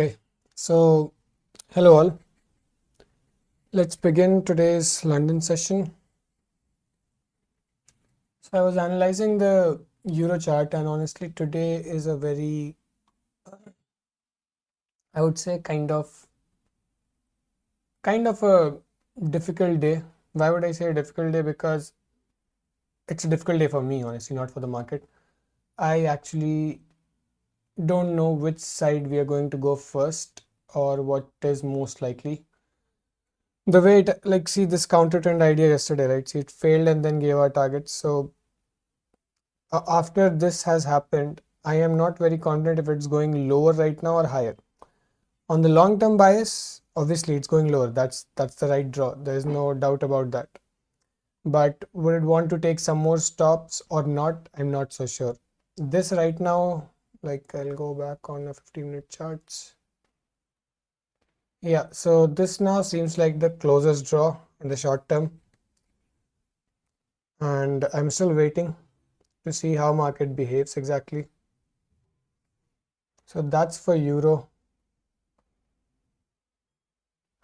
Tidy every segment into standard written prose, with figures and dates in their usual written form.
Okay, so hello all. Let's begin today's London session. So I was analyzing the Euro chart, and honestly, today is a very, I would say, kind of a difficult day. Why would I say a difficult day? Because it's a difficult day for me, honestly, not for the market. I actually don't know which side we are going to go first or what is most likely. The way it, like, see this counter trend idea yesterday, right? See, it failed and then gave our target. So after this has happened, I am not very confident if it's going lower right now or higher. On the long term bias, obviously it's going lower. That's the right draw. There is no doubt about that. But would it want to take some more stops or not? I'm not so sure. This right now, like I'll go back on a 15-minute charts. Yeah, so this now seems like the closest draw in the short term, and I'm still waiting to see how market behaves exactly. So that's for euro.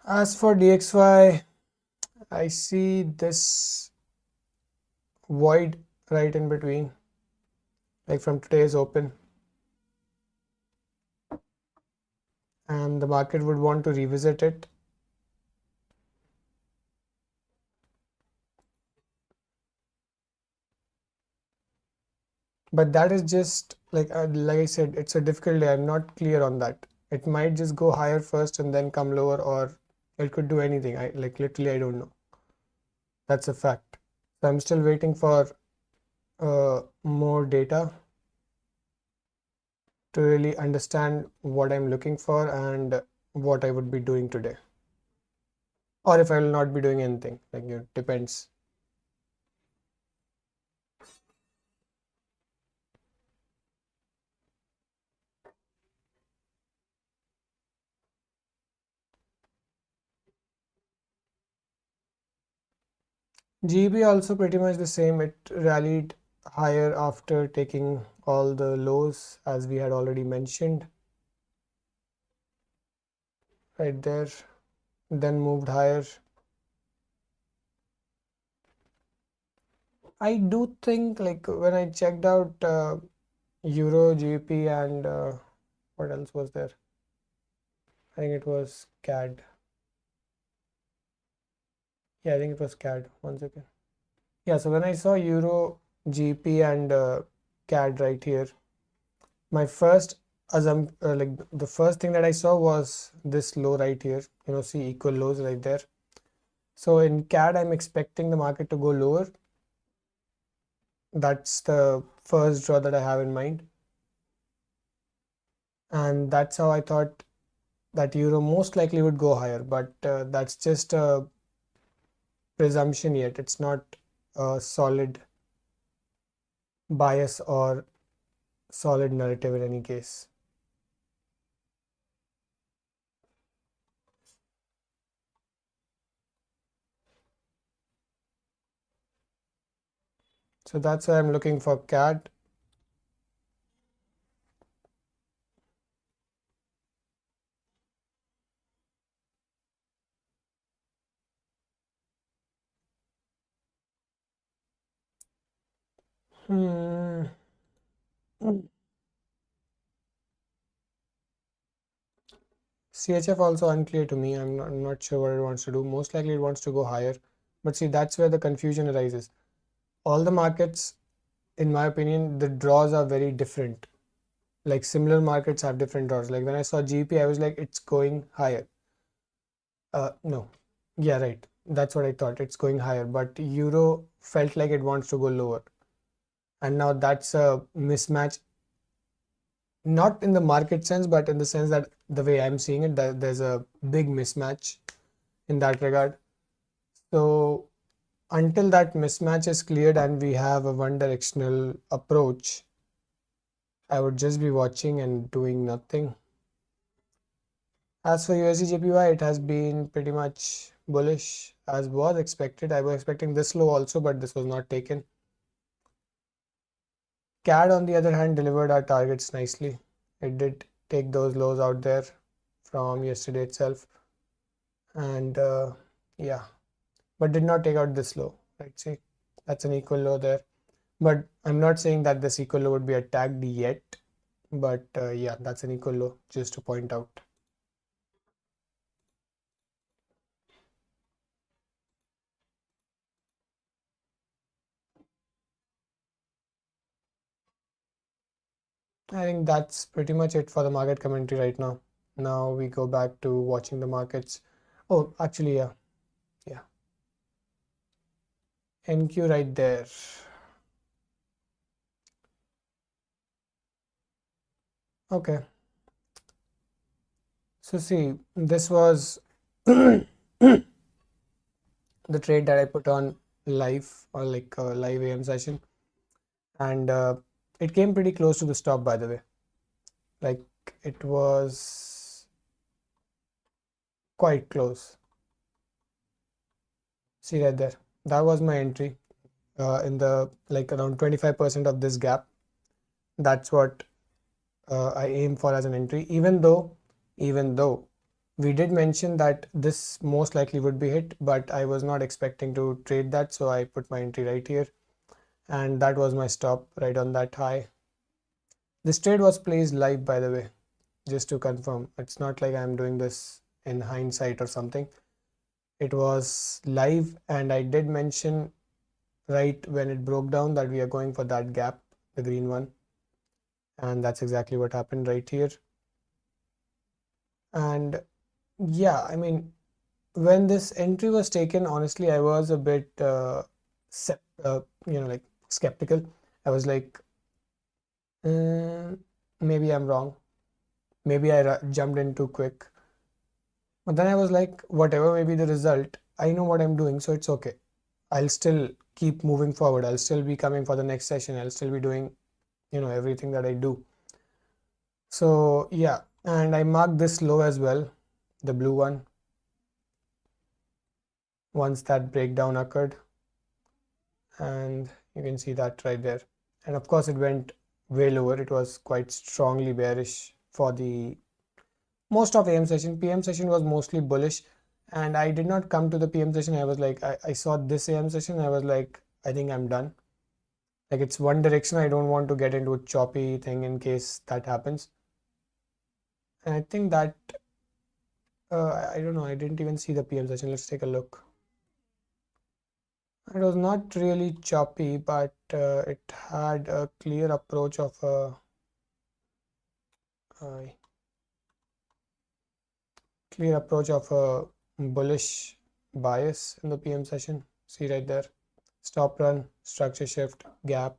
As for DXY, I see this void right in between, like from today's open, and the market would want to revisit it. But that is just like I said, it's a difficult day. I'm not clear on that. It might just go higher first and then come lower, or it could do anything. I like literally I don't know. That's a fact. So I'm still waiting for more data to really understand what I'm looking for and what I would be doing today, or if I will not be doing anything. Like it depends. GB also pretty much the same. It rallied higher after taking all the lows, as we had already mentioned, right there, then moved higher. I do think, like, when I checked out Euro, GBP, and what else was there? I think it was CAD. Yeah, I think it was CAD. One second. Yeah, so when I saw Euro, GBP, and CAD right here, my first like the first thing that I saw was this low right here. See equal lows right there. So in CAD, I'm expecting the market to go lower. That's the first draw that I have in mind, and that's how I thought that euro most likely would go higher. But that's just a presumption yet. It's not a solid bias or solid narrative in any case. So that's why I'm looking for CAD. Hmm. CHF also unclear to me. I'm not sure what it wants to do. Most likely it wants to go higher. But see, that's where the confusion arises. All the markets, in my opinion, the draws are very different. Like similar markets have different draws. Like when I saw GP, I was like, it's going higher. No. Yeah, right. That's what I thought. It's going higher. But Euro felt like it wants to go lower. And now that's a mismatch, not in the market sense, but in the sense that the way I'm seeing it, that there's a big mismatch in that regard. So until that mismatch is cleared and we have a one directional approach, I would just be watching and doing nothing. As for USD it has been pretty much bullish as was expected. I was expecting this low also, but this was not taken. CAD on the other hand delivered our targets nicely. It did take those lows out there from yesterday itself, and yeah, but did not take out this low, right? See, that's an equal low there, but I'm not saying that this equal low would be attacked yet, but yeah, that's an equal low, just to point out. I think that's pretty much it for the market commentary right now. Now we go back to watching the markets. Oh, actually, yeah, yeah, NQ right there. Okay, so see, this was the trade that I put on live, or like a live AM session, and it came pretty close to the stop, by the way. Like it was quite close. See right there, that was my entry in the like around 25% of this gap. That's what I aim for as an entry, even though we did mention that this most likely would be hit, but I was not expecting to trade that, so I put my entry right here, and that was my stop right on that high. This trade was placed live, by the way, just to confirm. It's not like I'm doing this in hindsight or something. It was live, and I did mention right when it broke down that we are going for that gap, the green one, and that's exactly what happened right here. And yeah, I mean, when this entry was taken, honestly, I was a bit like skeptical. I was like, maybe I'm wrong, maybe I jumped in too quick. But then I was like, whatever may be the result, I know what I'm doing, so it's okay. I'll still keep moving forward. I'll still be coming for the next session. I'll still be doing, everything that I do. So yeah, and I marked this low as well, the blue one, once that breakdown occurred, and you can see that right there. And of course, it went way lower. It was quite strongly bearish for the most of AM session. PM session was mostly bullish, and I did not come to the PM session. I was like, I saw this AM session. I was like, I think I'm done. Like it's one direction. I don't want to get into a choppy thing in case that happens. And I think that I don't know. I didn't even see the PM session. Let's take a look. It was not really choppy, but it had a clear approach of a bullish bias in the PM session. See right there, stop run, structure shift, gap.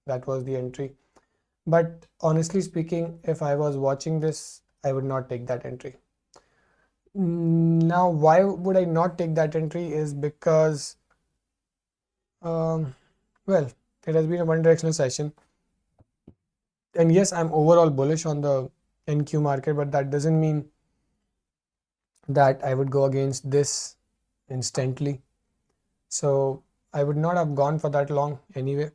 That was the entry. But honestly speaking, if I was watching this, I would not take that entry. Now, why would I not take that entry is because, well, it has been a one directional session. And yes, I'm overall bullish on the NQ market, but that doesn't mean that I would go against this instantly. So I would not have gone for that long anyway.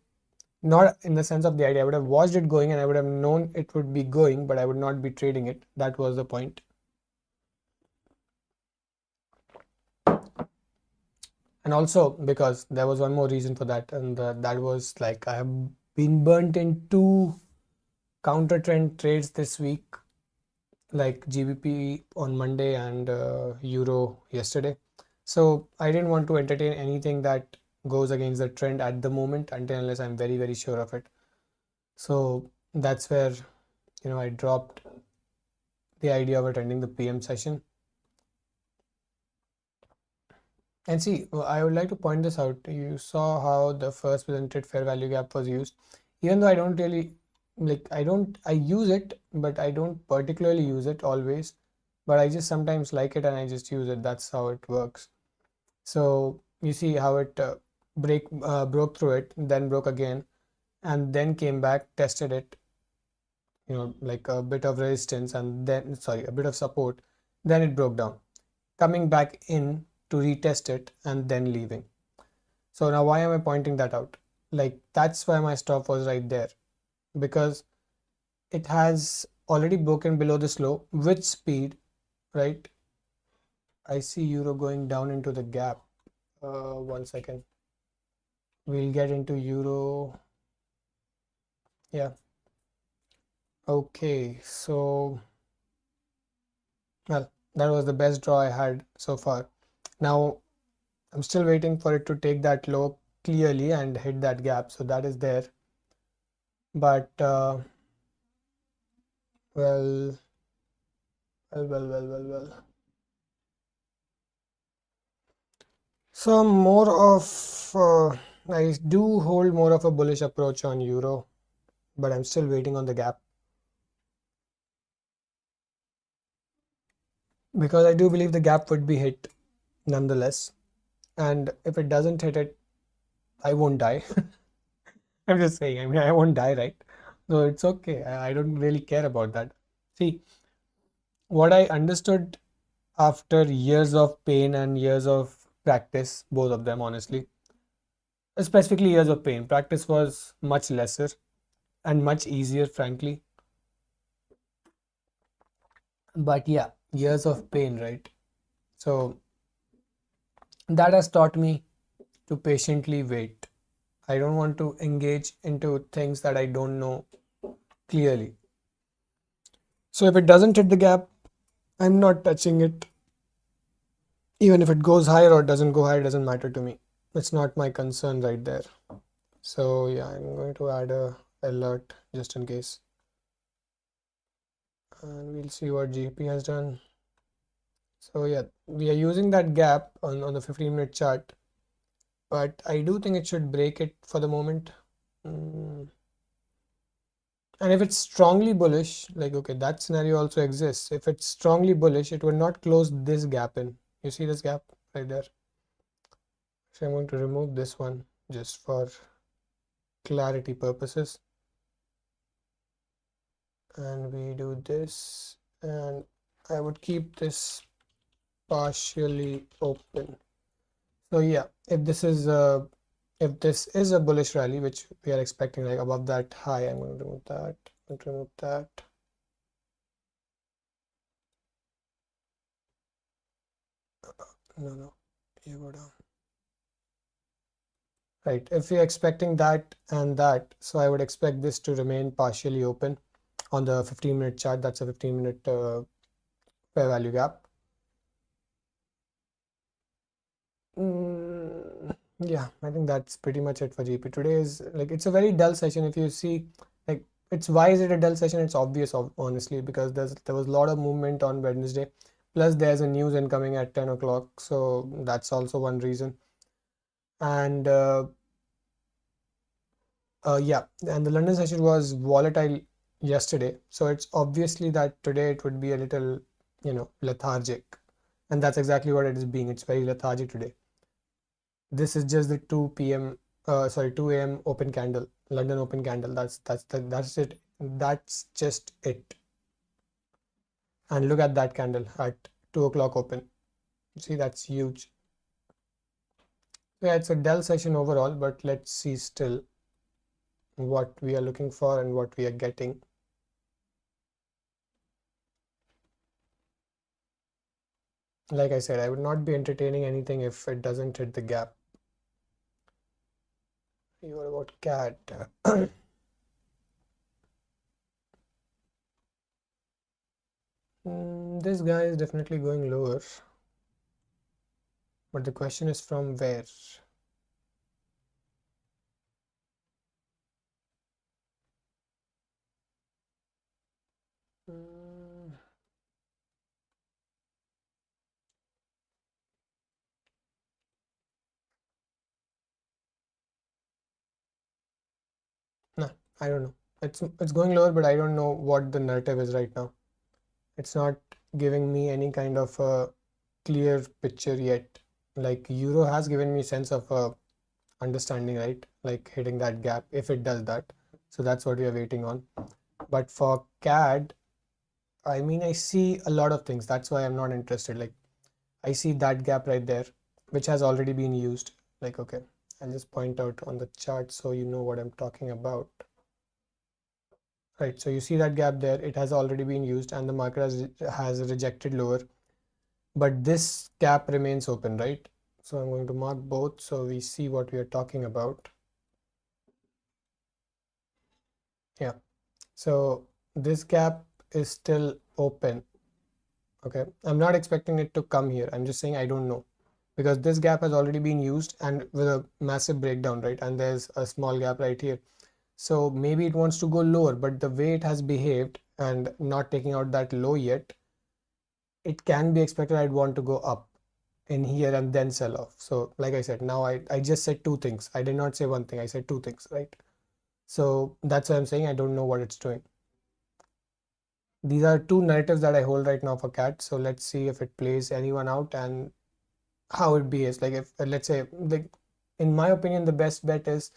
Not in the sense of the idea. I would have watched it going and I would have known it would be going, but I would not be trading it. That was the point. And also because there was one more reason for that, and that was like I have been burnt in two counter trend trades this week, like GBP on Monday and Euro yesterday. So I didn't want to entertain anything that goes against the trend at the moment until unless I'm very, very sure of it. So that's where, I dropped the idea of attending the PM session. And see, I would like to point this out. You saw how the first presented fair value gap was used. Even though I don't really I use it, but I don't particularly use it always. But I just sometimes like it and I just use it. That's how it works. So you see how it broke through it, then broke again, and then came back, tested it, like a bit of resistance, and then, sorry, a bit of support, then it broke down, coming back in to retest it and then leaving. So now why am I pointing that out? Like, that's why my stop was right there, because it has already broken below this low with speed, right? I see euro going down into the gap. 1 second. We'll get into euro. Yeah. Okay, so, well, that was the best draw I had so far. Now I'm still waiting for it to take that low clearly and hit that gap. So that is there. But well, well. So more of I do hold more of a bullish approach on euro, but I'm still waiting on the gap, because I do believe the gap would be hit nonetheless. And if it doesn't hit it, I won't die. I'm just saying, I mean, I won't die, right? So it's okay. I don't really care about that. See, what I understood after years of pain and years of practice, both of them, honestly, specifically years of pain, practice was much lesser and much easier, frankly. But yeah, years of pain, right? So that has taught me to patiently wait. I don't want to engage into things that I don't know clearly. So if it doesn't hit the gap, I'm not touching it. Even if it goes higher or doesn't go higher, doesn't matter to me. It's not my concern right there. So yeah, I'm going to add a alert just in case. And we'll see what GP has done. So yeah, we are using that gap on the 15-minute chart, but I do think it should break it for the moment. And if it's strongly bullish, like, okay, that scenario also exists. If it's strongly bullish, it will not close this gap in. You see this gap right there? So I'm going to remove this one just for clarity purposes. And we do this, and I would keep this partially open. So yeah, if this is a bullish rally, which we are expecting, like above that high, I'm going to remove that. No, you go down. Right, if we're expecting that and that, so I would expect this to remain partially open on the 15-minute chart. That's a 15-minute fair value gap. Yeah, I think that's pretty much it for GP. Today is like, it's a very dull session. If you see, like, why is it a dull session? It's obvious, honestly, because there was a lot of movement on Wednesday. Plus, there's a news incoming at 10 o'clock, so that's also one reason. And yeah, and the London session was volatile yesterday, so it's obviously that today it would be a little, lethargic, and that's exactly what it is being. It's very lethargic today. This is just the 2 p.m. 2 a.m. open candle, London open candle. That's it. That's just it. And look at that candle at 2 o'clock open. See, that's huge. Yeah, it's a dull session overall, but let's see still what we are looking for and what we are getting. Like I said, I would not be entertaining anything if it doesn't hit the gap. What about cat? This guy is definitely going lower, but the question is from where? Mm, no, I don't know. It's going lower, but I don't know what the narrative is right now. It's not giving me any kind of a clear picture yet. Like Euro has given me sense of understanding, right? Like hitting that gap if it does that. So that's what we are waiting on. But for CAD, I mean, I see a lot of things. That's why I'm not interested. Like I see that gap right there, which has already been used. Like, okay, I'll just point out on the chart so you know what I'm talking about. Right, so you see that gap there, it has already been used and the market has rejected lower, but this gap remains open, right? So I'm going to mark both so we see what we are talking about. Yeah, so this gap is still open. Okay, I'm not expecting it to come here. I'm just saying I don't know because this gap has already been used and with a massive breakdown, right? And there's a small gap right here. So maybe it wants to go lower, but the way it has behaved and not taking out that low yet, it can be expected I'd want to go up in here and then sell off. So like I said, now I just said two things. I did not say one thing. I said two things, right? So that's why I'm saying I don't know what it's doing. These are two narratives that I hold right now for CAT. So let's see if it plays anyone out and how it behaves. Like if let's say, like in my opinion, the best bet is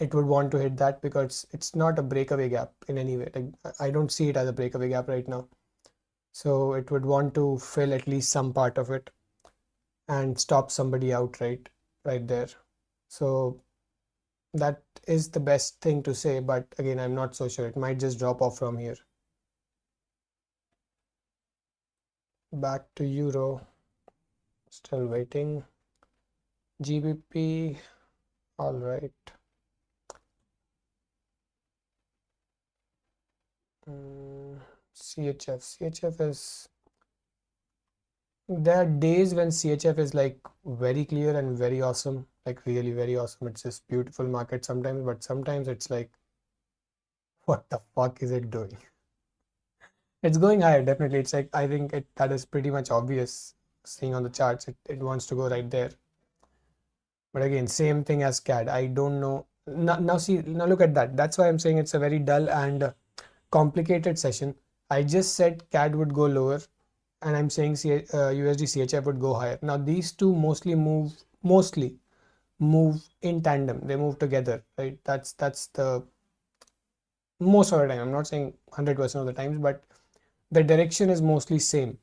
it would want to hit that because it's not a breakaway gap in any way. Like I don't see it as a breakaway gap right now. So it would want to fill at least some part of it and stop somebody out right there. So that is the best thing to say, but again, I'm not so sure. It might just drop off from here. Back to euro, still waiting. GBP, all right. CHF is, there are days when CHF is like very clear and very awesome, like really very awesome. It's just beautiful market sometimes, but sometimes it's like, what the fuck is it doing? It's going higher, definitely. It's like, I think that is pretty much obvious seeing on the charts. It wants to go right there. But again, same thing as CAD. I don't know. Now see, now look at that. That's why I'm saying it's a very dull and complicated session. I just said CAD would go lower and I'm saying USD CHF would go higher. Now these two mostly move in tandem. They move together, right? That's the most of the time. I'm not saying 100% of the times, but the direction is mostly same.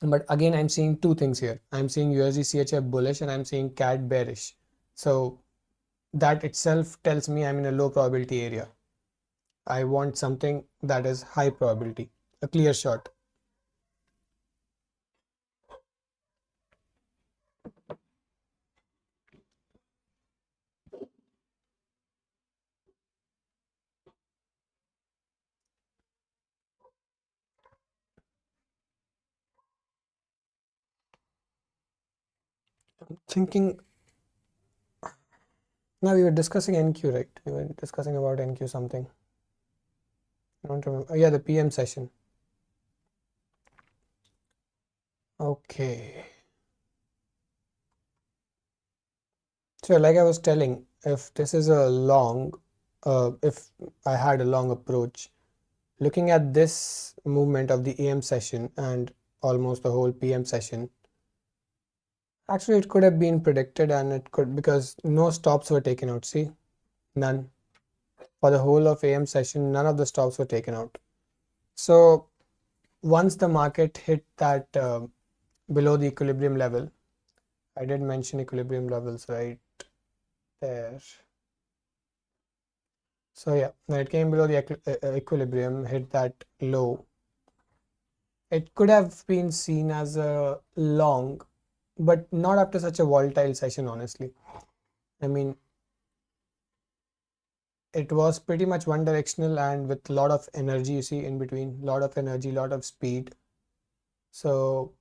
But again, I'm seeing two things here. I'm seeing USD CHF bullish and I'm seeing CAD bearish. So that itself tells me I'm in a low probability area. I want something that is high probability, a clear shot. Thinking, now we were discussing NQ, right? We were discussing about NQ something. I don't remember. Oh, yeah, the PM session. Okay. So like I was telling, if this is a long, if I had a long approach, looking at this movement of the AM session and almost the whole PM session, actually it could have been predicted and it could, because no stops were taken out. See, none. For the whole of AM session, none of the stops were taken out. So once the market hit that below the equilibrium level, I did mention equilibrium levels right there. So yeah, when it came below the equilibrium, hit that low, it could have been seen as a long, but not after such a volatile session, honestly. I mean, it was pretty much one directional and with a lot of energy, you see, in between, lot of energy, lot of speed. So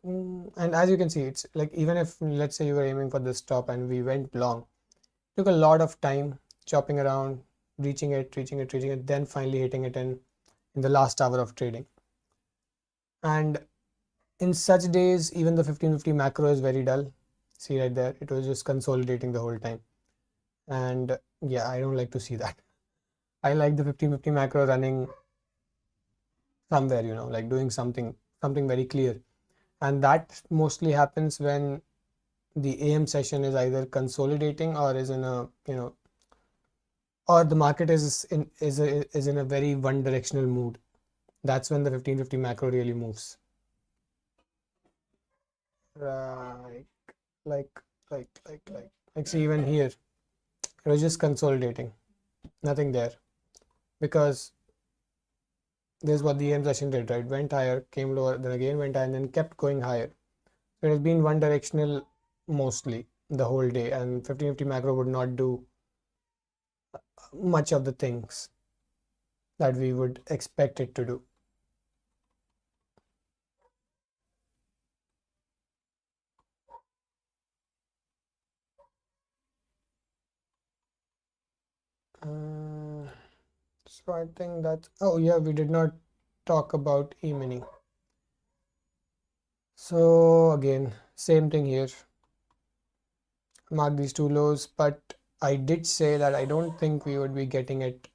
and as you can see, it's like, even if let's say you were aiming for this top and we went long, took a lot of time chopping around, reaching it, then finally hitting it in the last hour of trading. And in such days, even the 1550 macro is very dull. See right there, it was just consolidating the whole time. And yeah, I don't like to see that. I like the 1550 macro running somewhere, like doing something very clear. And that mostly happens when the AM session is either consolidating or is in a, or the market is in a very one directional mood. That's when the 1550 macro really moves. Right. Like, see, even here, it was just consolidating. Nothing there. Because this is what the AM session did, right? Went higher, came lower, then again went higher, and then kept going higher. So it has been one directional mostly the whole day, and 1550 macro would not do much of the things that we would expect it to do. So I think that, oh yeah, we did not talk about E-mini. So again, same thing here. Mark these two lows, but I did say that I don't think we would be getting it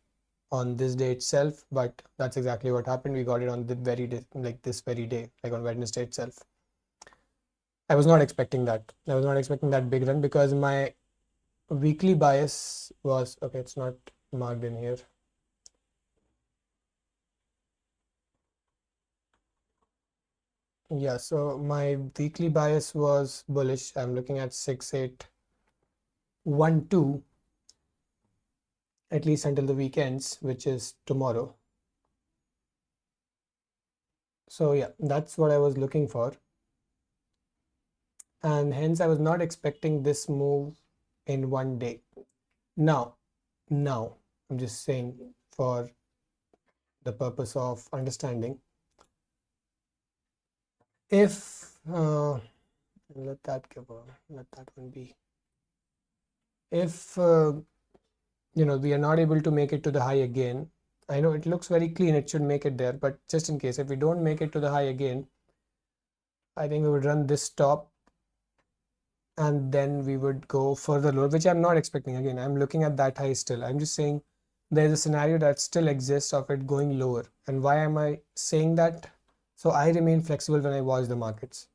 on this day itself, but that's exactly what happened. We got it on the very day, like this very day, like on Wednesday itself. I was not expecting that. I was not expecting that big run because my weekly bias was, okay, it's not marked in here. Yeah, so my weekly bias was bullish. I'm looking at 6812 at least until the weekends, which is tomorrow. So yeah, that's what I was looking for. And hence I was not expecting this move in one day. Now, I'm just saying for the purpose of understanding, if let that one be. If we are not able to make it to the high again, I know it looks very clean, it should make it there, but just in case if we don't make it to the high again, I think we would run this top and then we would go further lower, which I'm not expecting. Again, I'm looking at that high still. I'm just saying there's a scenario that still exists of it going lower. And why am I saying that? So I remain flexible when I watch the markets.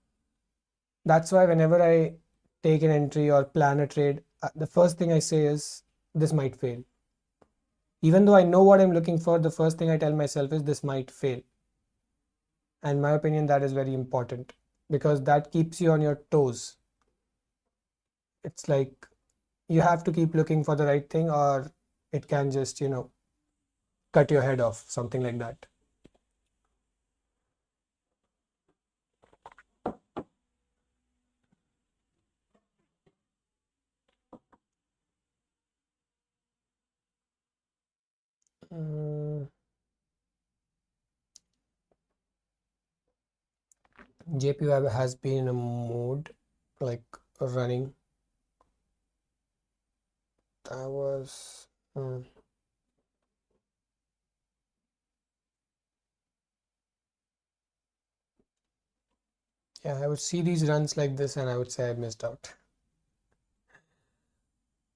That's why whenever I take an entry or plan a trade, the first thing I say is this might fail. Even though I know what I'm looking for, the first thing I tell myself is this might fail. And in my opinion, that is very important because that keeps you on your toes. It's like you have to keep looking for the right thing or it can just, cut your head off, something like that. JPY has been in a mood like running. That was yeah, I would see these runs like this and I would say I missed out.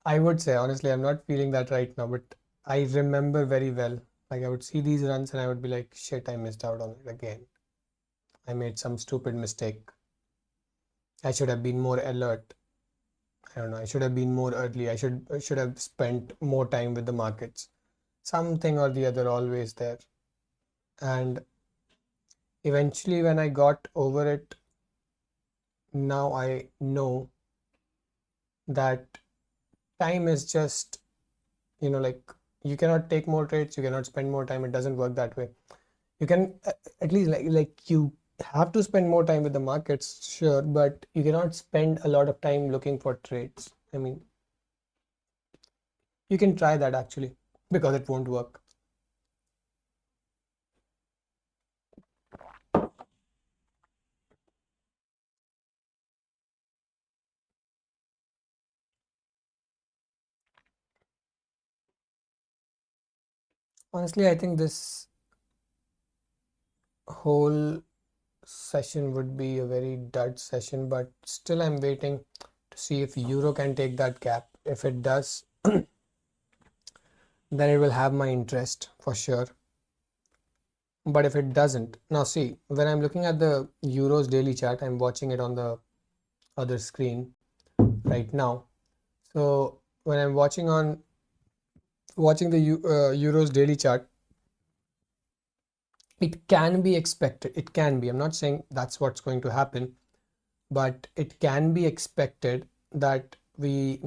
I would say honestly, I'm not feeling that right now, but I remember very well. Like I would see these runs and I would be like, shit, I missed out on it again. I made some stupid mistake. I should have been more alert. I don't know. I should have been more early. I should have spent more time with the markets. Something or the other always there. And eventually when I got over it, now I know that time is just, like you cannot take more trades, you cannot spend more time. It doesn't work that way. You can at least like you have to spend more time with the markets, sure, but you cannot spend a lot of time looking for trades. I mean, You can try that actually, because it won't work. Honestly, I think this whole session would be a very dud session, but still I'm waiting to see if euro can take that gap. If it does, then it will have my interest for sure. But if it doesn't, now see, when I'm looking at the euros daily chart, I'm watching it on the other screen right now. So when I'm watching the euros daily chart, it can be expected. It can be. I'm not saying that's what's going to happen, but it can be expected that we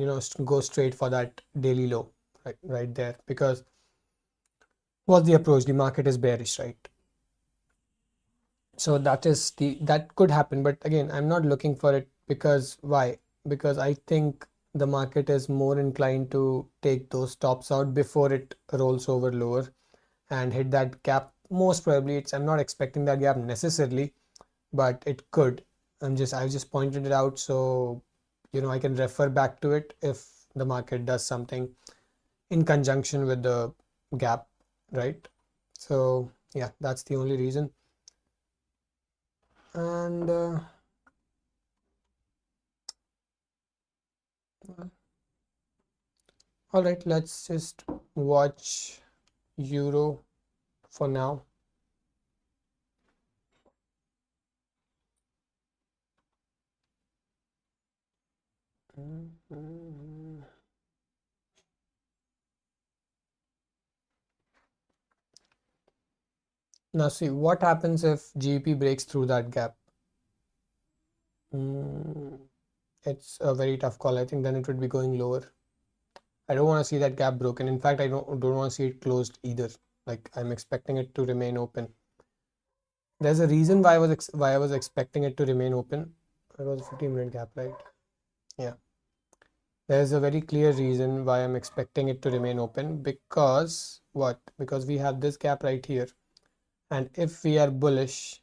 go straight for that daily low right there, because what's the approach? The market is bearish, right? So that could happen, but again, I'm not looking for it. Because why? Because I think the market is more inclined to take those tops out before it rolls over lower and hit that gap. Most probably, I'm not expecting that gap necessarily, but it could. I just pointed it out, so I can refer back to it if the market does something in conjunction with the gap, right? So yeah, that's the only reason. And all right, let's just watch euro for now. Now see what happens if GBP breaks through that gap. It's a very tough call. I think then it would be going lower. I don't want to see that gap broken. In fact, I don't want to see it closed either. Like, I'm expecting it to remain open. There's a reason why I was expecting it to remain open. It was a 15-minute gap, right? Yeah. There's a very clear reason why I'm expecting it to remain open, because what? Because we have this gap right here. And if we are bullish,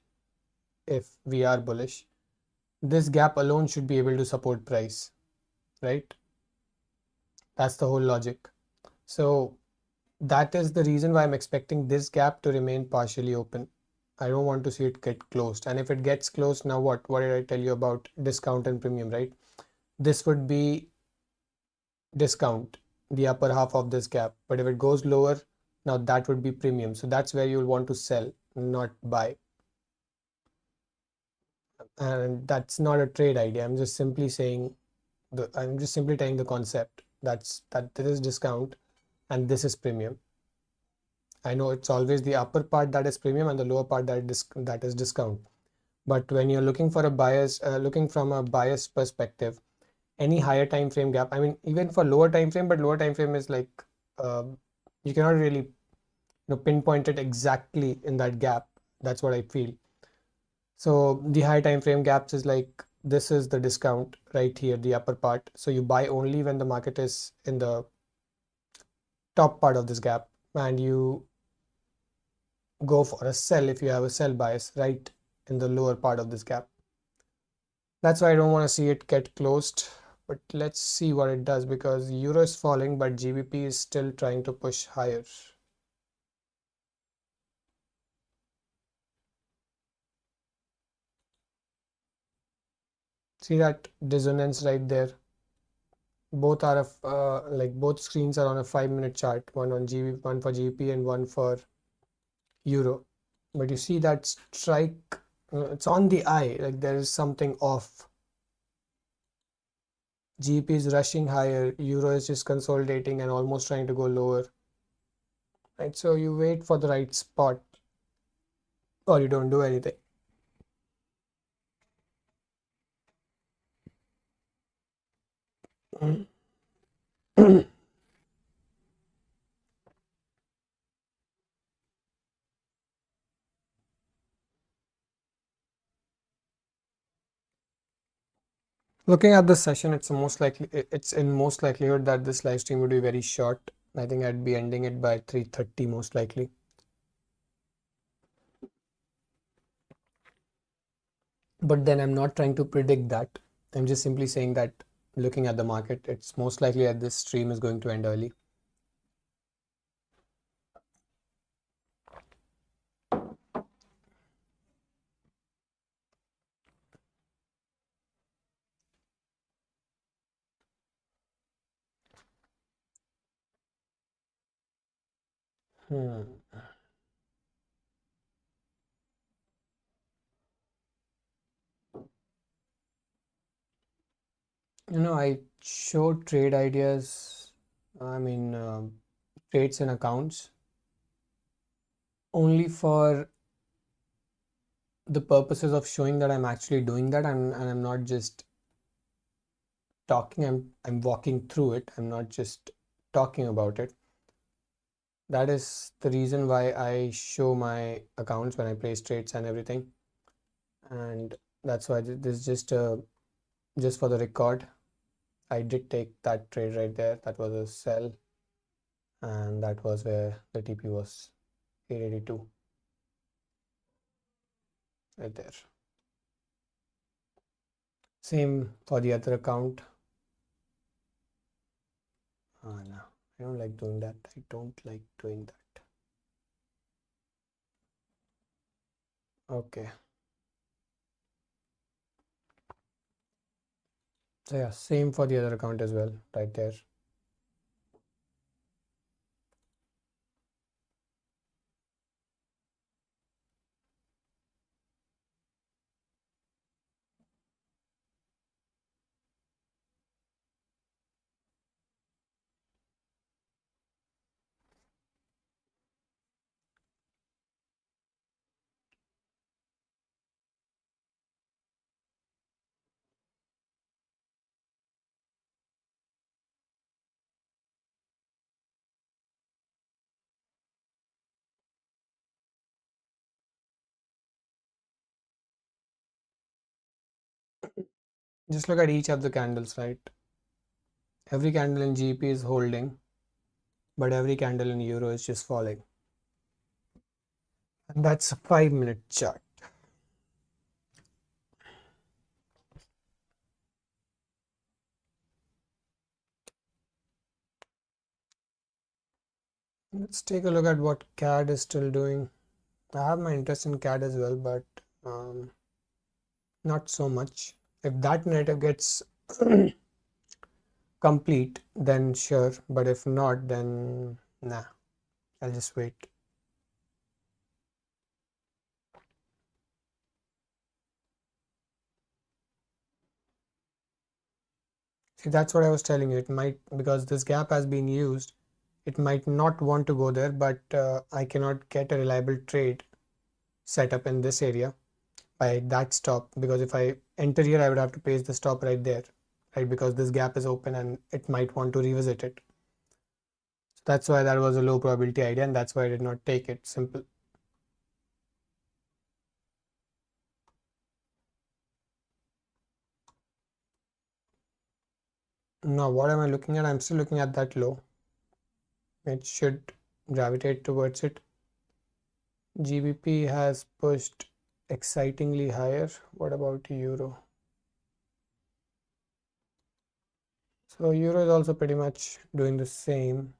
this gap alone should be able to support price, right? That's the whole logic. So that is the reason why I'm expecting this gap to remain partially open. I don't want to see it get closed. And if it gets closed, now what? What did I tell you about discount and premium, right? This would be discount, the upper half of this gap. But if it goes lower, now that would be premium. So that's where you'll want to sell, not buy. And that's not a trade idea. I'm just simply saying I'm just simply telling the concept that this is discount and this is premium. I know it's always the upper part that is premium and the lower part that is discount. But when you're looking for a bias, looking from a bias perspective, any higher time frame gap, I mean, even for lower time frame, but lower time frame is like you cannot really pinpoint it exactly in that gap. That's what I feel. So the high time frame gaps is like, this is the discount right here, the upper part. So you buy only when the market is in the top part of this gap, and you go for a sell if you have a sell bias right in the lower part of this gap. That's why I don't want to see it get closed, but let's see what it does, because euro is falling but GBP is still trying to push higher. See that dissonance right there? Both are like both screens are on a 5-minute chart, one on GB, one for GBP and one for euro. But you see that strike, it's on the eye, like there is something off. GBP is rushing higher, euro is just consolidating and almost trying to go lower. Right, so you wait for the right spot, or you don't do anything. Looking at this session, it's in most likelihood that this live stream would be very short. I think I'd be ending it by 3:30 most likely. But then I'm not trying to predict that. I'm just simply saying that looking at the market, it's most likely that this stream is going to end early. Hmm. I show trade ideas, I mean, trades and accounts only for the purposes of showing that I'm actually doing that, and I'm not just talking, I'm walking through it. I'm not just talking about it. That is the reason why I show my accounts when I place trades and everything. And that's why this is just for the record. I did take that trade right there. That was a sell, and that was where the TP was 882 right there. Same for the other account. No, I don't like doing that. I don't like doing that. Okay. So yeah, same for the other account as well, right there. Just look at each of the candles, right? Every candle in GP is holding, but every candle in Euro is just falling. And that's a 5-minute chart. Let's take a look at what CAD is still doing. I have my interest in CAD as well, but not so much. If that narrative gets complete, then sure. But if not, then nah, I'll just wait. See, that's what I was telling you. It might, because this gap has been used, it might not want to go there, but I cannot get a reliable trade set up in this area by that stop, because if I enter here, I would have to paste the stop right there, right? Because this gap is open and it might want to revisit it. So that's why that was a low probability idea, and that's why I did not take it. Simple. Now, what am I looking at? I'm still looking at that low. It should gravitate towards it. GBP has pushed excitingly higher. What about Euro? So Euro is also pretty much doing the same.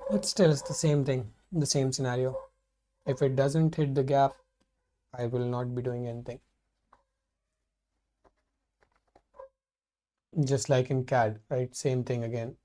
But still, it's the same thing, the same scenario. If it doesn't hit the gap, I will not be doing anything. Just like in CAD, right? Same thing again.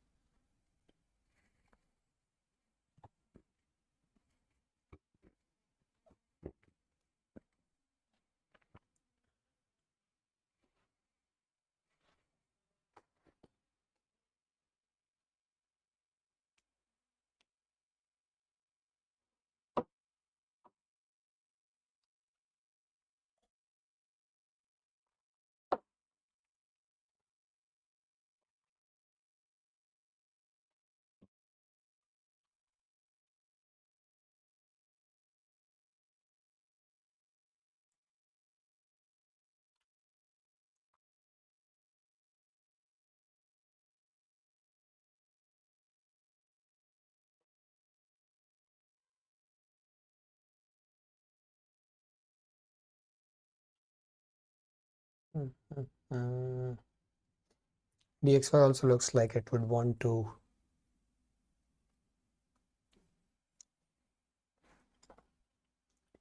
DXY also looks like it would want to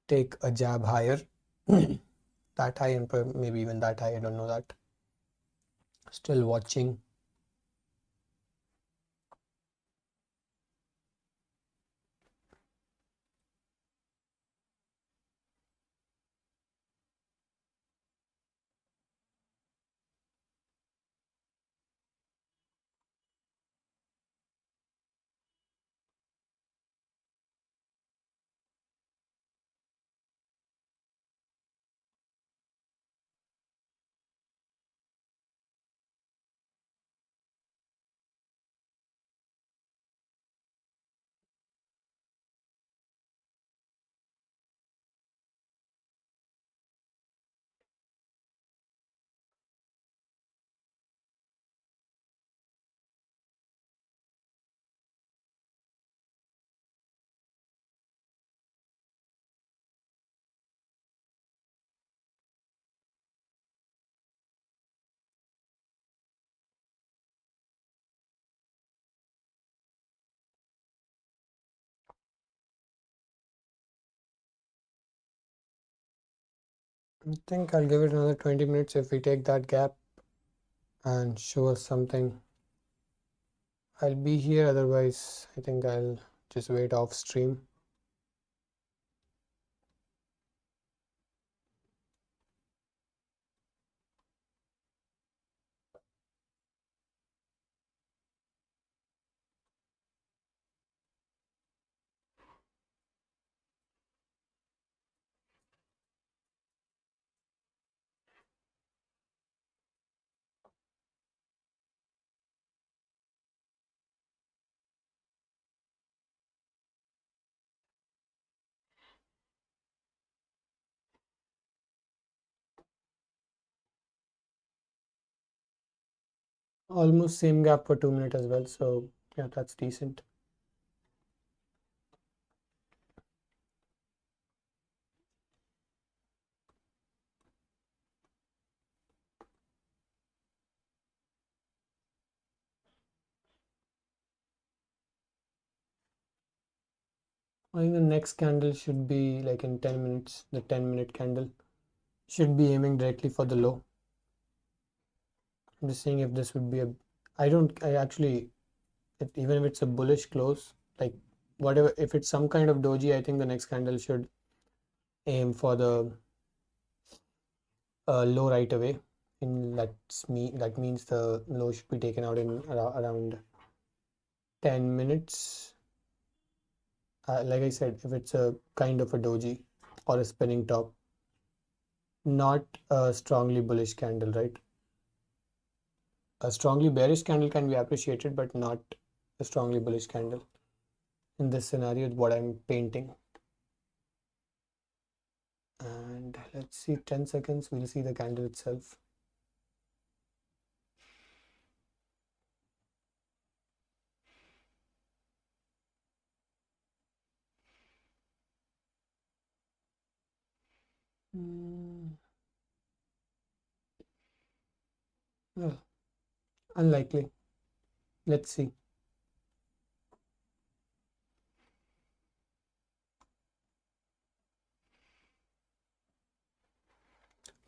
take a jab higher. That high and maybe even that high, I don't know that. Still watching. I think I'll give it another 20 minutes. If we take that gap and show us something, I'll be here. Otherwise, I think I'll just wait off stream. Almost same gap for 2 minutes as well. So yeah, that's decent. I think the next candle should be like in 10 minutes. The 10-minute candle should be aiming directly for the low. I'm just saying if this would be a, I actually, even if it's a bullish close, like whatever, if it's some kind of doji, I think the next candle should aim for the low right away. And that means the low should be taken out in around 10 minutes. Like I said, if it's a kind of a doji or a spinning top, not a strongly bullish candle, right? A strongly bearish candle can be appreciated, but not a strongly bullish candle. In this scenario, what I'm painting. And let's see, 10 seconds, we'll see the candle itself. Well, unlikely. Let's see.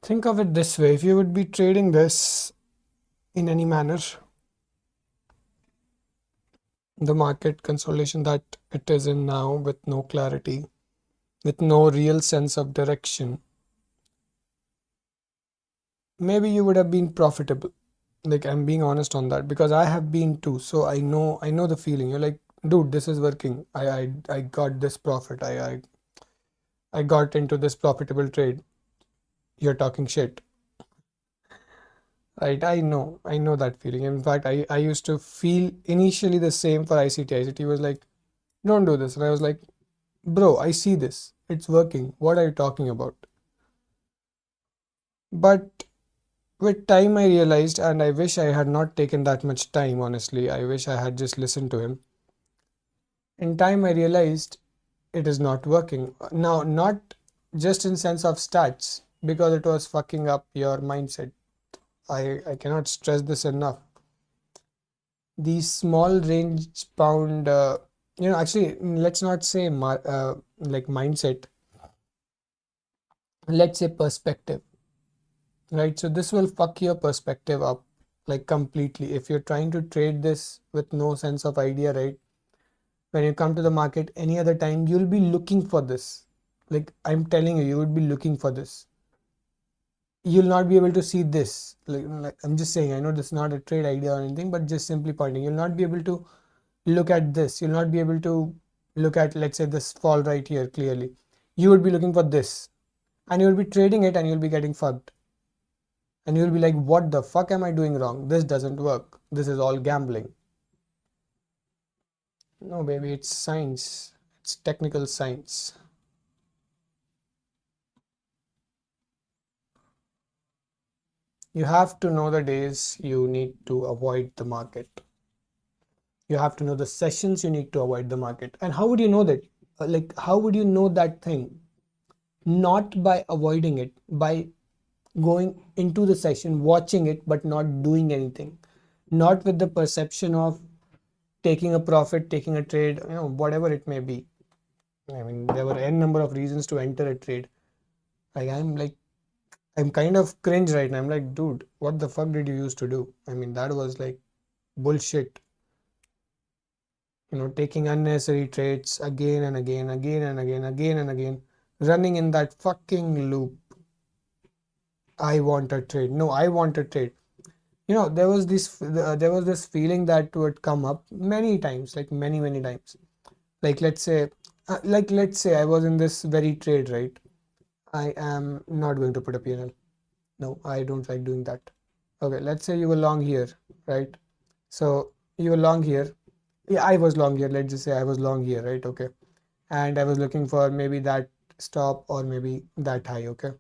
Think of it this way, if you would be trading this in any manner, the market consolidation that it is in now, with no clarity, with no real sense of direction, maybe you would have been profitable. Like, I'm being honest on that because I have been too. So I know the feeling. You're like, dude, this is working. I got this profit. I got into this profitable trade. You're talking shit. Right? I know that feeling. In fact, I used to feel initially the same for ICT. ICT was like, don't do this. And I was like, bro, I see this. It's working. What are you talking about? But with time, I realized, and I wish I had not taken that much time, honestly. I wish I had just listened to him. In time, I realized it is not working. Now, not just in sense of stats. because it was fucking up your mindset. I cannot stress this enough. These small range bound, actually, let's not say like mindset, let's say perspective, right? So this will fuck your perspective up like completely. If you're trying to trade this with no sense of idea, right? When you come to the market any other time, you'll be looking for this. Like I'm telling you, you would be looking for this. You'll not be able to see this. Like I'm just saying, I know this is not a trade idea or anything, but just simply pointing. You'll not be able to look at this. You'll not be able to look at, let's say, this fall right here clearly. You would be looking for this, and you'll be trading it and you'll be getting fucked. And you'll be like, what the fuck am I doing wrong? This doesn't work. This is all gambling. No, baby, it's science. It's technical science. You have to know the days you need to avoid the market. You have to know the sessions you need to avoid the market. And how would you know that? Like, how would you know that thing? Not by avoiding it, by going into the session, watching it, but not doing anything. Not with the perception of taking a profit, taking a trade, whatever it may be. I mean, there were n number of reasons to enter a trade. Like, I'm kind of cringe right now. I'm like, dude, what the fuck did you used to do? I mean, that was like bullshit. Taking unnecessary trades again and again, again and again, again and again, running in that fucking loop. I want a trade. No, I want a trade. There was this feeling that would come up many times, like many times. Like let's say I was in this very trade, right? I am not going to put a PNL. No, I don't like doing that. Okay, let's say you were long here, right? So you were long here. Yeah, I was long here. Let's just say I was long here, right? Okay. And I was looking for maybe that stop or maybe that high, okay?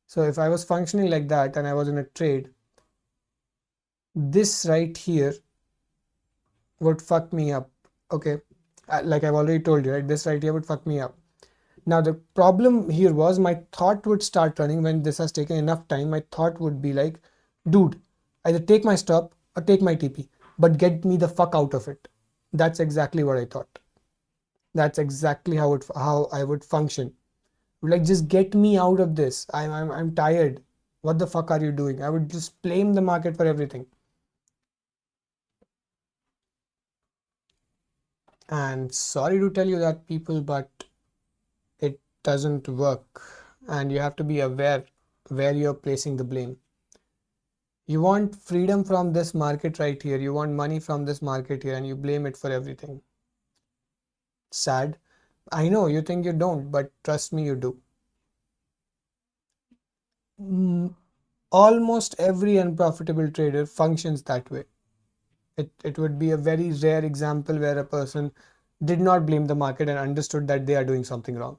So if I was functioning like that and I was in a trade, this right here would fuck me up, okay? Like I've already told you, right? This right here would fuck me up. Now the problem here was my thought would start running when this has taken enough time. My thought would be like, dude, either take my stop or take my TP, but get me the fuck out of it. That's exactly what I thought. That's exactly how I would function. Like, just get me out of this. I'm tired. What the fuck are you doing? I would just blame the market for everything. And sorry to tell you that, people, but it doesn't work. And you have to be aware where you're placing the blame. You want freedom from this market right here. You want money from this market here, and you blame it for everything. Sad. I know you think you don't, but trust me, you do. Mm, Almost every unprofitable trader functions that way. It would be a very rare example where a person did not blame the market and understood that they are doing something wrong.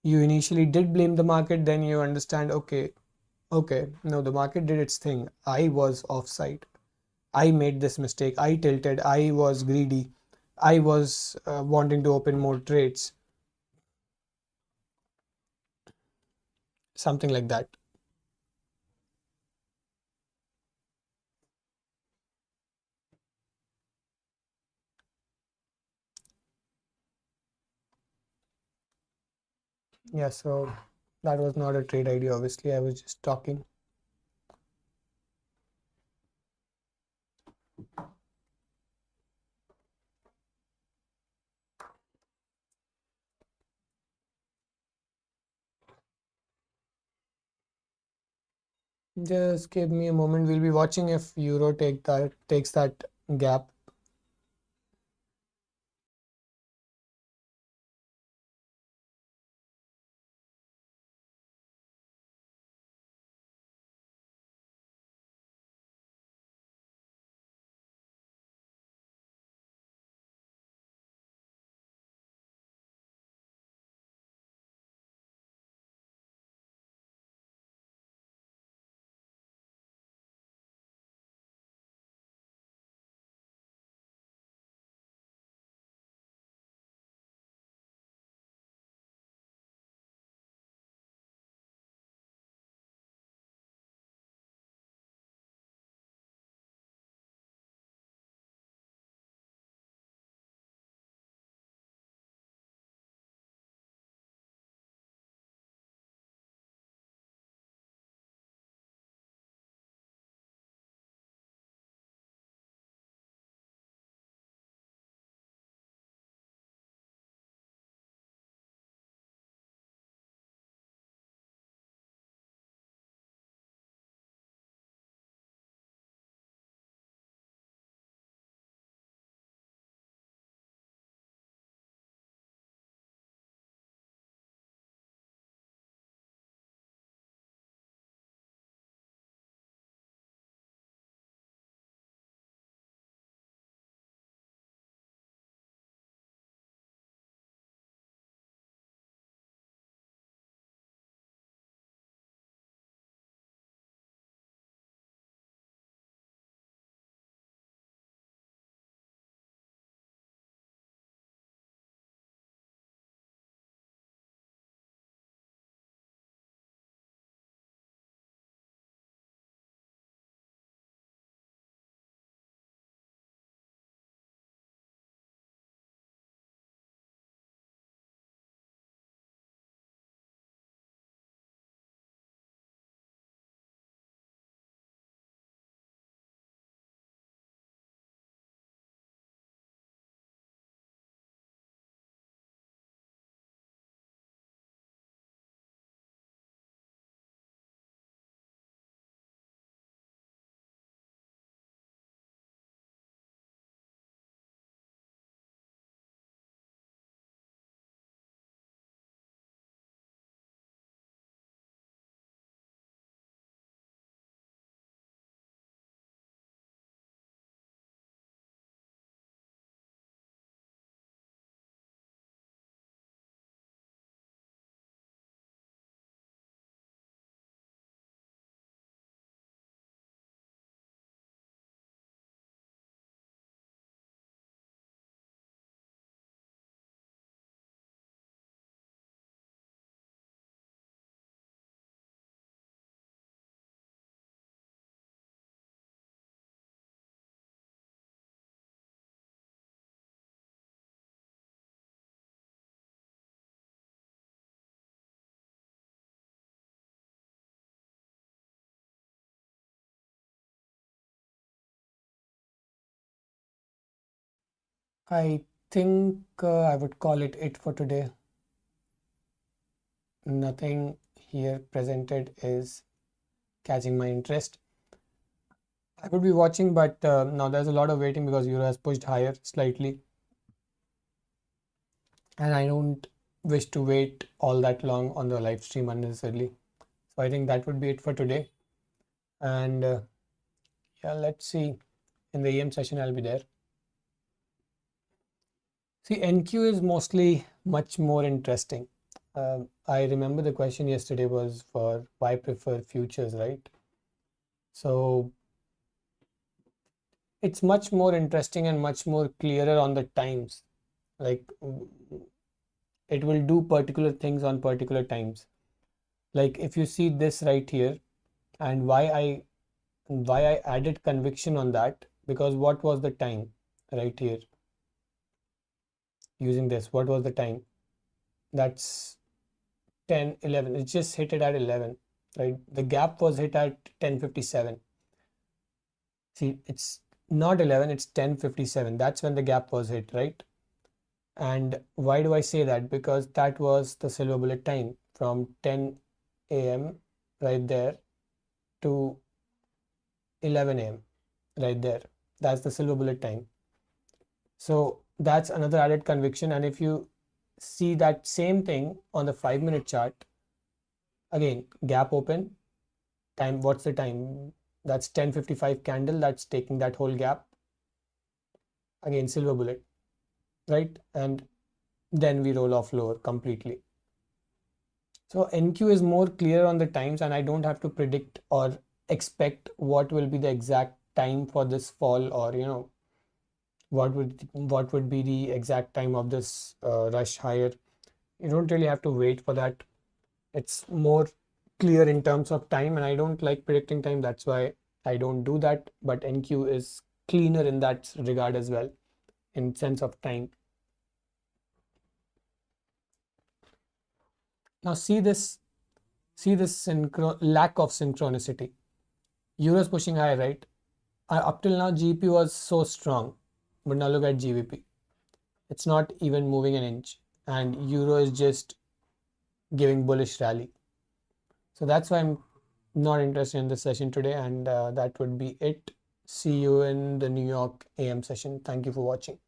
You initially did blame the market, then you understand, okay, no, the market did its thing. I was offside. I made this mistake. I tilted. I was greedy. I was wanting to open more trades. Something like that. Yeah, so that was not a trade idea, obviously. I was just talking. Just give me a moment. We'll be watching if Euro takes that gap. I think I would call it for today. Nothing here presented is catching my interest. I would be watching, but now there's a lot of waiting because euro has pushed higher slightly, and I don't wish to wait all that long on the live stream unnecessarily. So I think that would be it for today. And yeah, let's see. In the EM session, I'll be there. See, NQ is mostly much more interesting. I remember the question yesterday was for why prefer futures, right? So it's much more interesting and much more clearer on the times. Like it will do particular things on particular times. Like if you see this right here, and why I added conviction on that, because what was the time right here using this? What was the time? That's 10, 11. It just hit it at 11, right? The gap was hit at 10:57. See, it's not 11, it's 10:57. That's when the gap was hit, right? And why do I say that? Because that was the silver bullet time from 10 a.m. right there to 11 a.m. right there. That's the silver bullet time. So that's another added conviction. And if you see that same thing on the 5-minute chart, again, gap open, time, what's the time? That's 10:55 candle, that's taking that whole gap. Again, silver bullet, right? And then we roll off lower completely. So NQ is more clear on the times, and I don't have to predict or expect what will be the exact time for this fall, or what would be the exact time of this rush higher. You don't really have to wait for that. It's more clear in terms of time, and I don't like predicting time. That's why I don't do that. But NQ is cleaner in that regard as well, in sense of time. Now see this lack of synchronicity. Euros pushing high, right? Up till now, GBP was so strong, but now look at GBP. It's not even moving an inch, and Euro is just giving bullish rally. So that's why I'm not interested in this session today, and that would be it. See you in the New York AM session. Thank you for watching.